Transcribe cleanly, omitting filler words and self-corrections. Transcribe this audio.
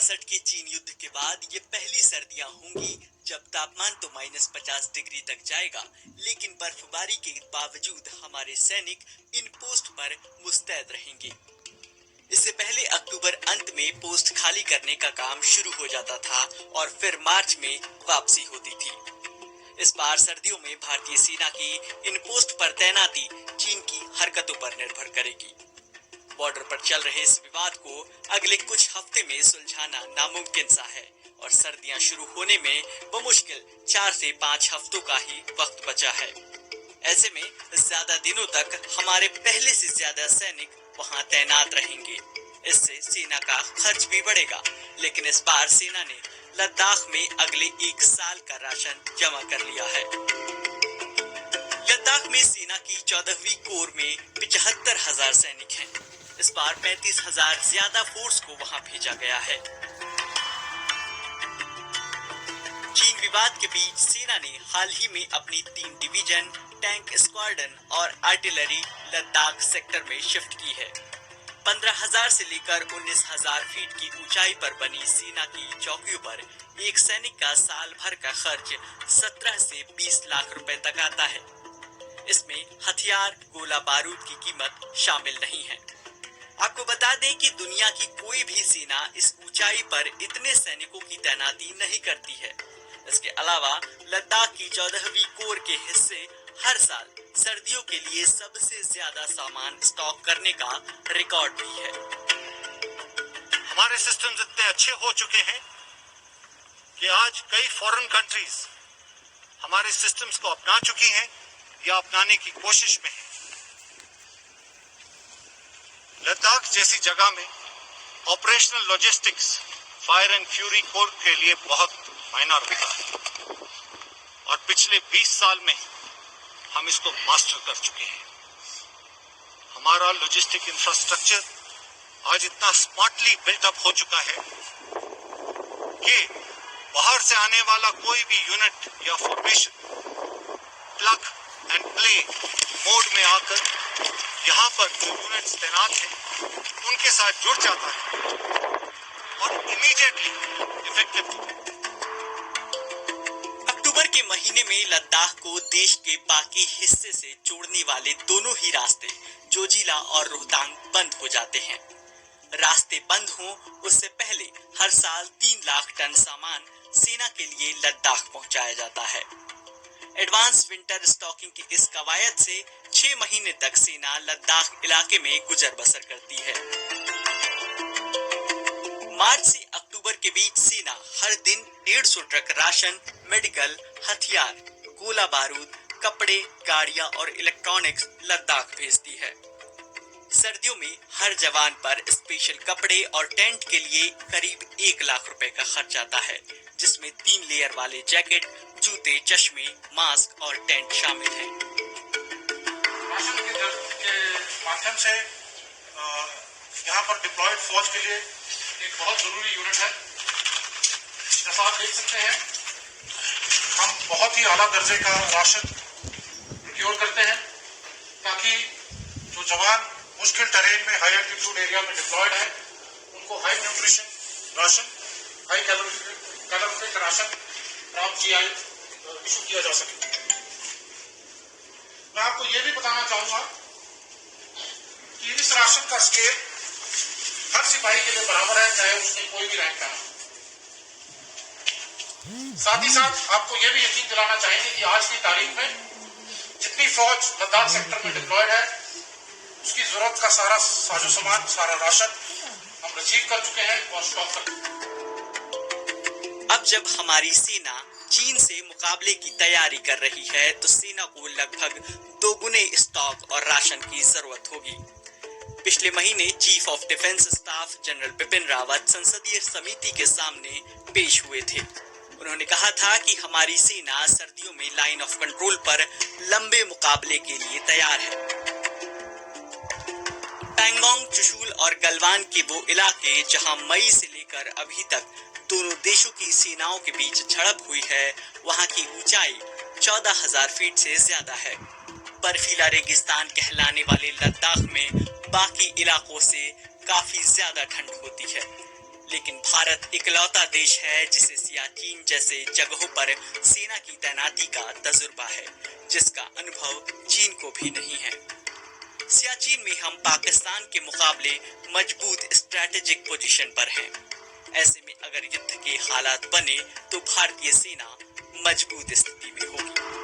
1966 के चीन युद्ध के बाद ये पहली सर्दियां होंगी जब तापमान तो -50 डिग्री तक जाएगा, लेकिन बर्फबारी के बावजूद हमारे सैनिक इन पोस्ट पर मुस्तैद रहेंगे। इससे पहले अक्टूबर अंत में पोस्ट खाली करने का काम शुरू हो जाता था और फिर मार्च में वापसी होती थी। इस बार सर्दियों में भारतीय सेना की इन पोस्ट पर तैनाती चीन की हरकतों पर निर्भर करेगी। बॉर्डर पर चल रहे इस विवाद को अगले कुछ हफ्ते में सुलझाना नामुमकिन सा है और सर्दियां शुरू होने में बमुश्किल 4 से 5 हफ्तों का ही वक्त बचा है। ऐसे में ज्यादा दिनों तक हमारे पहले से ज्यादा सैनिक वहां तैनात रहेंगे। इससे सेना का खर्च भी बढ़ेगा, लेकिन इस बार सेना ने लद्दाख में अगले 1 साल का राशन जमा कर लिया है। लद्दाख में सेना की 14वीं कोर में 75,000 सैनिक हैं। इस बार 35,000 ज्यादा फोर्स को वहां भेजा गया है। चीन विवाद के बीच सेना ने हाल ही में अपनी 3 डिवीजन, टैंक स्क्वाड्रन और आर्टिलरी लद्दाख सेक्टर में शिफ्ट की है। 15,000 से लेकर 19,000 फीट की ऊंचाई पर बनी सेना की चौकियों पर एक सैनिक का साल भर का खर्च 17 से 20 लाख रुपए तक आता है। इसमें हथियार, गोला बारूद की कीमत शामिल नहीं है। आपको बता दें कि दुनिया की कोई भी सेना इस ऊंचाई पर इतने सैनिकों की तैनाती नहीं करती है। इसके अलावा लद्दाख की 14वीं कोर के हिस्से हर साल सर्दियों के लिए सबसे ज्यादा सामान स्टॉक करने का रिकॉर्ड भी है। हमारे सिस्टम्स इतने अच्छे हो चुके हैं कि आज कई फॉरेन कंट्रीज हमारे सिस्टम्स को अपना चुकी हैं या अपनाने की कोशिश में हैं। लद्दाख जैसी जगह में operational logistics fire and fury core के लिए बहुत मायना रखता है और पिछले 20 साल में हम इसको मास्टर कर चुके हैं। हमारा लॉजिस्टिक इंफ्रास्ट्रक्चर आज इतना स्मार्टली बिल्ट अप हो चुका है कि बाहर से आने वाला कोई भी यूनिट या formation plug and play mode में आकर यहाँ पर जो यूनिट्स तैनात हैं उनके साथ जुड़ जाता है और इमीडिएटली इफेक्टिव। अक्टूबर के महीने में लद्दाख को देश के बाकी हिस्से से जोड़ने वाले दोनों ही रास्ते जोजिला और रोहतांग बंद हो जाते हैं। रास्ते बंद हों उससे पहले हर साल 3 लाख टन सामान सेना के लिए लद्दाख पहुंचाया जाता है। एडवांस विंटर स्टॉकिंग की इस कवायद से 6 महीने तक सेना लद्दाख इलाके में गुजर बसर करती है। मार्च से अक्टूबर के बीच सेना हर दिन 150 ट्रक राशन, मेडिकल, हथियार, गोला बारूद, कपड़े, गाड़ियां और इलेक्ट्रॉनिक्स लद्दाख भेजती है। सर्दियों में हर जवान पर स्पेशल कपड़े और टेंट के लिए करीब 1 लाख रुपए का खर्च आता है, जिसमें 3 लेयर वाले जैकेट, जूते, चश्मे, मास्क और टेंट शामिल हैं। राशन के माध्यम से यहाँ पर डिप्लॉयड फौज के लिए एक बहुत जरूरी यूनिट है। जैसा आप देख सकते हैं, हम बहुत ही आला दर्जे का राशन प्रोक्योर करते हैं ताकि जो जवान मुश्किल टेरेन में हाई एल्टीट्यूड एरिया में डिप्लॉयड है उनको high nutrition ration, high calorific ration प्राप्त इशू किया जा सके। मैं आपको ये भी बताना चाहूंगा कि इस राशन का स्केल हर सिपाही के लिए बराबर है, चाहे उसके कोई भी रैंक का हो। साथ ही साथ आपको ये भी यकीन दिलाना चाहेंगे कि आज की तारीख में जितनी फौज लद्दाख सेक्टर में डिप्लॉयड है उसकी जरूरत का सारा साजो सामान, सारा राशन हम रिसीव कर चुके हैं और स्टॉक कर चुके हैं। अब जब हमारी सेना चीन से मुकाबले की तैयारी कर रही है तो सेना को लगभग 2 गुने स्टॉक और राशन की जरूरत होगी। पिछले महीने chief of defence staff general Bipin Rawat संसदीय समिति के सामने पेश हुए थे। उन्होंने कहा था कि हमारी सेना सर्दियों में लाइन ऑफ कंट्रोल पर लंबे मुकाबले के लिए तैयार है। पैंगोंग, चुशुल और गलवान के वो इलाके जहां मई से लेकर अभी तक दोनों देशों की सेनाओं के बीच झड़प हुई है, वहां की ऊंचाई 14,000 फीट से ज्यादा है। बर्फीला रेगिस्तान कहलाने वाले लद्दाख में बाकी इलाकों से काफी ज्यादा ठंड होती है, लेकिन भारत इकलौता देश है जिसे सियाचिन जैसे जगहों पर सेना की तैनाती का तजुर्बा है, जिसका अनुभव चीन को भी नहीं है। सियाचिन में हम पाकिस्तान के मुकाबले मजबूत स्ट्रैटेजिक पोजीशन पर हैं। ऐसे में अगर युद्ध के हालात बने तो भारतीय सेना मजबूत स्थिति में होगी।